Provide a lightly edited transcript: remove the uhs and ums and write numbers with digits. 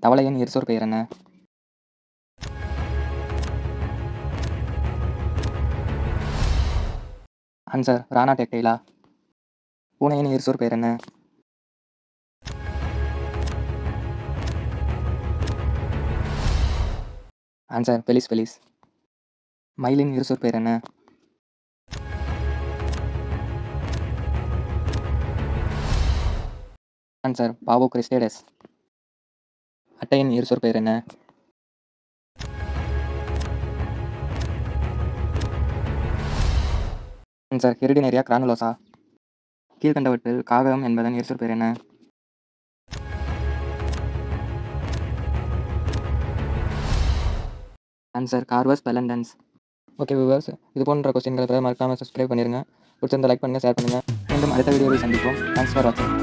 தவளையின் இருசொற் பெயர் என்ன? ஆன்சர் ராணா டெக்டைலா. பூனையின் இருசொற் பெயர் என்ன? Answer Belize Belize. மயிலின் இருசொற் பெயர் என்ன? ஆன்சர் பாவோ கிறிஸ்டேடஸ். அட்டையின் இருசொற் பெயர் என்ன? Answer hirudinaria granulosa. கீழ்கண்டவற்றில் காகம் என்பதன் இருசொற் பெயர் என்ன? Answer corvus splendens. Okay viewers, இது போன்ற கொஸ்டின்களை மறக்காமல் சப்ஸ்கிரைப் பண்ணிடுங்க. பிடிச்சிருந்தா லைக் பண்ணுங்கள், ஷேர் பண்ணுங்கள். மீண்டும் அடுத்த வீடியோவில் சந்திப்போம். தேங்க்ஸ் ஃபார் வாட்சிங்.